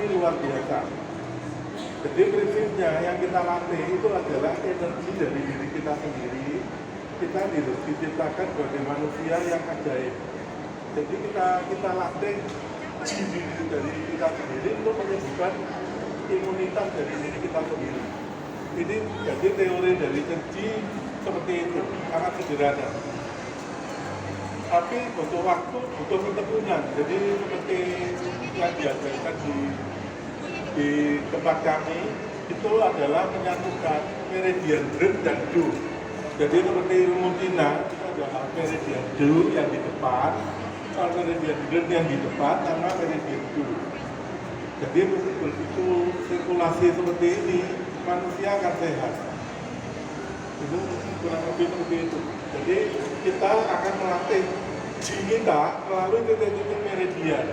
tapi luar biasa. Jadi prinsipnya yang kita latih itu adalah energi dari diri kita sendiri. Kita diciptakan sebagai manusia yang ajaib. Jadi kita latih diri dari kita sendiri untuk menyembuhkan imunitas dari diri kita sendiri. Ini jadi teori dari energi seperti itu, sangat sederhana. Tapi butuh waktu, butuh ketekunan. Jadi seperti yang diajarkan di tempat kami itu adalah menyatukan meridian brain dan do. Jadi seperti ilmu Cina itu adalah meridian do yang di depan, kalau meridian brain yang di depan sama meridian do. Jadi begitu sirkulasi seperti ini, manusia akan sehat. Itu kurang lebih seperti itu. Jadi kita akan melatih ji kita melalui titik-titik meridian.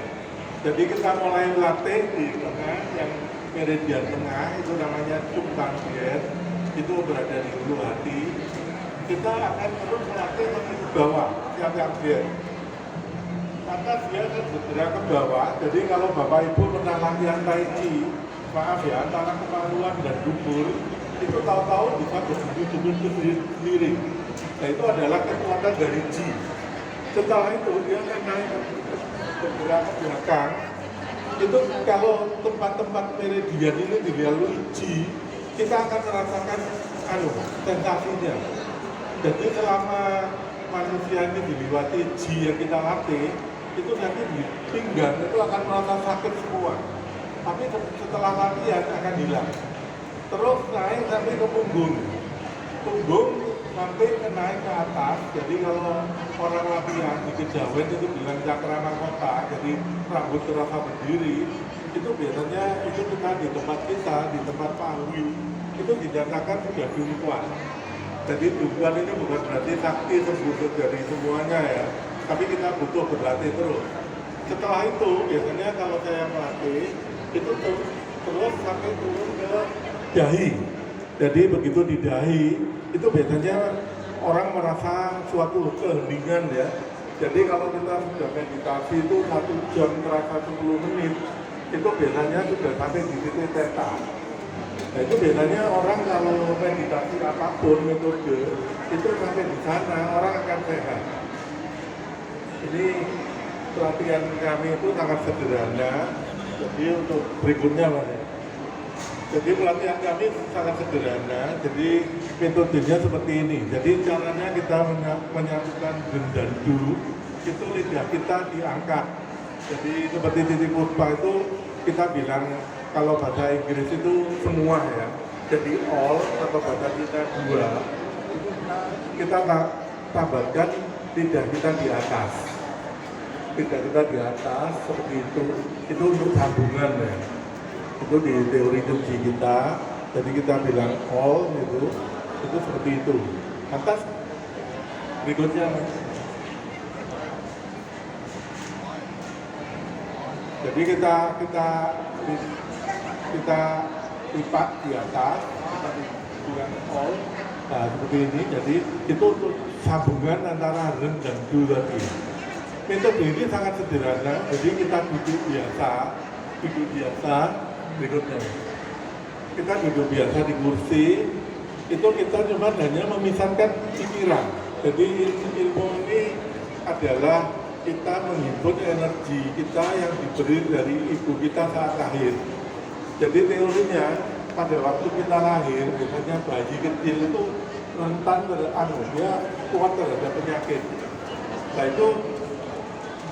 Jadi kita mulai melatih di tengah, yang meridian tengah itu namanya cungtang bien, itu berada di hulu hati. Kita akan terus melatih ke bawah, tiap-tiap bien. Maka dia akan bergerak ke bawah. Jadi kalau Bapak Ibu pernah latihan Tai Chi, maaf ya, antara kemaluan dan dubur, itu tahu-tahu bisa berdiri sendiri. Nah itu adalah kekuatan dari Ji. Setelah itu dia akan naik bergerak ke belakang. Itu kalau tempat-tempat meridian ini dilalui Ji, kita akan merasakan sensasinya. Jadi selama manusia ini dilewati Ji yang kita latih, itu nanti di pinggang itu akan merasa sakit semua. Tapi setelah latihan akan hilang. Terus naik sampai ke punggung sampai naik ke atas. Jadi kalau orang latihan di kejawen itu bilang cakra mahkota, jadi rambut terasa berdiri, itu biasanya itu kita di tempat Pak Hui itu dinyatakan sudah dungkuan. Jadi dungkuan ini bukan berarti sakti sembuh dari semuanya ya, tapi kita butuh berlatih terus. Setelah itu biasanya kalau saya melatih itu terus sampai turun ke dahi. Jadi begitu di dahi itu biasanya orang merasa suatu keheningan ya. Jadi kalau kita sudah meditasi itu 1 jam terasa 10 menit, itu biasanya sudah sampai di titik theta. Nah itu biasanya orang kalau meditasi apapun metode itu sampai di sana orang akan sehat. Ini pelatihan kami itu sangat sederhana. Jadi untuk berikutnya Mas ya. Jadi pelatihan kami sangat sederhana, jadi metodenya seperti ini. Jadi caranya kita menyatukan gen dan du, itu lidah kita diangkat. Jadi seperti titik puspa itu kita bilang, kalau bahasa Inggris itu semua ya. Jadi all atau bahasa kita dua, itu kita tambahkan lidah kita di atas. Lidah kita di atas seperti itu untuk sambungan ya. Itu di teori kunci kita, jadi kita bilang all itu seperti itu. Atas berikutnya, jadi kita lipat di atas, kita bilang all, nah seperti ini. Jadi itu untuk sambungan antara ren dan du tadi. Metode ini sangat sederhana, jadi kita duduk biasa. Berikutnya, kita duduk biasa di kursi, itu kita cuma hanya memisahkan pikiran. Jadi ilmu ini adalah kita menghimpun energi kita yang diberi dari ibu kita saat lahir. Jadi teorinya pada waktu kita lahir, biasanya bayi kecil itu rentan dia kuat terhadap penyakit. Nah itu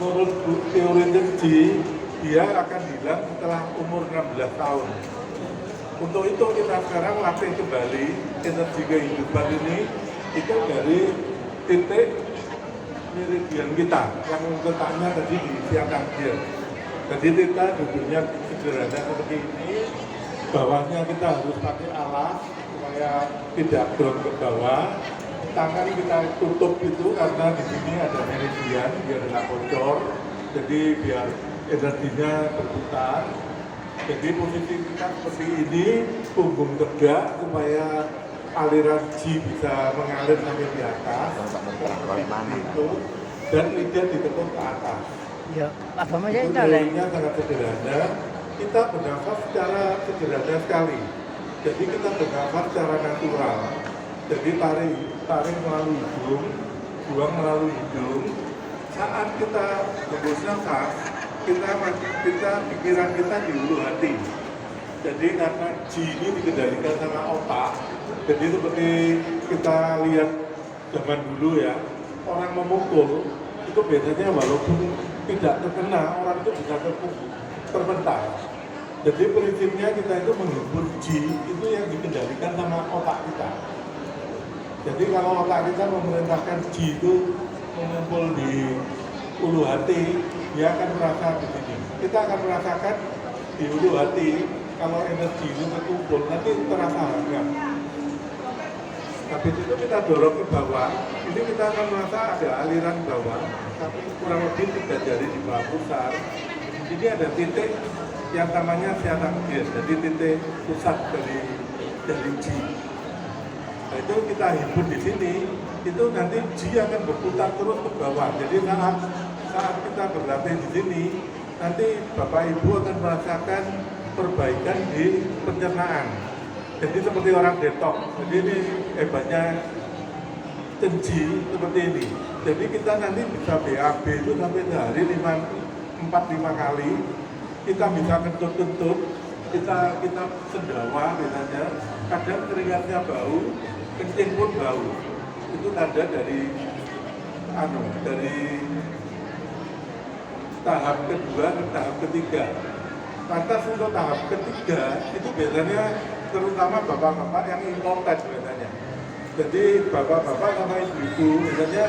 menurut teori energi, dia akan hilang setelah umur 16 tahun. Untuk itu kita sekarang latih kembali energi kehidupan ini itu dari titik meridian kita yang letaknya tadi di siang dia. Jadi kita duduknya sederhana seperti ini, bawahnya kita harus pakai alas supaya tidak drop ke bawah. Tangan kita tutup itu karena di sini ada meridian biar tidak bocor. Jadi biar energinya berputar. Jadi posisi kita seperti ini, punggung tegak supaya aliran Ji bisa mengalir sampai di atas. Itu dan lidah ditekuk ke atas. Ya, apa macam itu? Teorinya sangat sederhana. kita bernafas secara sederhana sekali. Jadi kita bernafas secara natural. Jadi tarik melalui hidung, buang melalui hidung. Saat kita hembus nafas, kita pikiran kita di hulu hati. Jadi karena ji ini dikendalikan sama otak, jadi seperti kita lihat zaman dulu ya, orang memukul itu biasanya walaupun tidak terkena, orang itu bisa terpental. Jadi prinsipnya kita itu menghibur ji itu yang dikendalikan sama otak kita. Jadi kalau otak kita memerintahkan ji itu mengumpul di ulu hati, dia akan merasa di sini. Kita akan merasakan di ulu hati kalau energi itu terkumpul nanti terasa hangat. Habis itu kita dorong ke bawah, ini kita akan merasa ada aliran bawah, tapi kurang lebih 3 jari di bawah pusar. Ini ada titik yang namanya siatak gas, jadi titik pusat dari ji. Nah, itu kita himpun di sini, itu nanti ji akan berputar terus ke bawah. Jadi saat kita berlatih di sini, nanti Bapak Ibu akan merasakan perbaikan di pencernaan. Jadi seperti orang detox. Jadi ini hebatnya cenji seperti ini. Jadi kita nanti bisa BAB itu sampai sehari 4-5 kali. Kita bisa kentut-kentut, kita sendawa misalnya. Kadang keringatnya bau, kencing pun bau. Itu tanda dari tahap kedua ke tahap ketiga. Lantas untuk tahap ketiga itu biasanya terutama bapak-bapak yang impoten biasanya. Jadi bapak-bapak sama ibu-ibu biasanya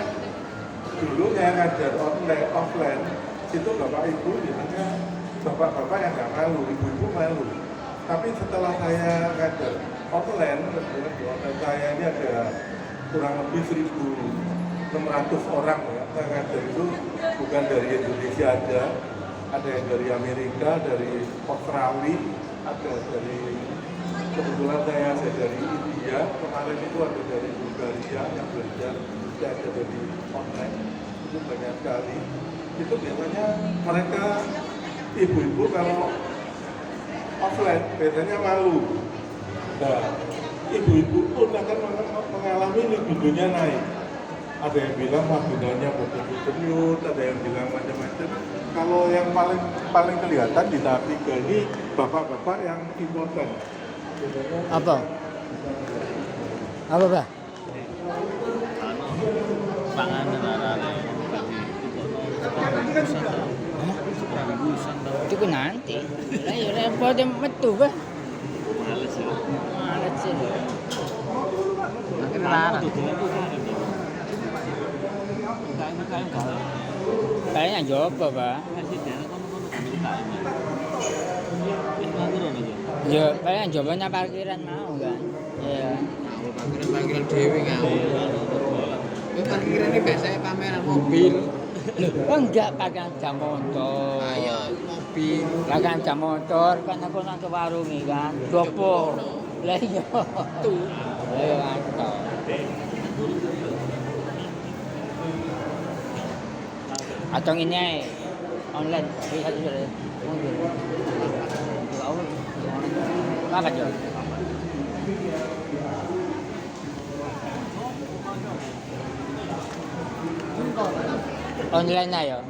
dulu yang ngajar offline itu bapak ibu biasanya bapak-bapak yang nggak malu, ibu-ibu malu. Tapi setelah saya ngajar online, kebetulan di online saya ini ada kurang lebih 1.600 orang ya. Saya ngajar itu bukan dari Indonesia aja, ada yang dari Amerika, dari Australia, ada dari kebetulan saya dari India, kemarin itu ada dari Bulgaria yang belajar, saya ada dari online, itu banyak sekali. Itu biasanya mereka ibu-ibu kalau offline biasanya malu. Nah, ibu-ibu pun akan mengalami libidonya naik. Ada yang bilang libidonya berdenyut, ada yang bilang macam-macam. Kalau yang paling kelihatan di tahap 3 ini bapak-bapak yang impoten. Apa? Apa, Pak? Panganan arane Itu kan nanti. Lah ya repot metu, Pak. males ya. Malet sih. Makin Itu larang. Kayaknya coba, Pak. Ya, kayaknya jawabnya parkiran mau kan. Iya. Parkiran dewi kan. Parkiran ini biasanya pameran mobil. Oh enggak pakai jam motor. Ayo mobil. Pakai jam motor kan aku nang ke warung iki kan. Jopo. Lah iya. Tuh. Ayo anto. Atau ini online bisa juga. Apa tuh? Online na yun.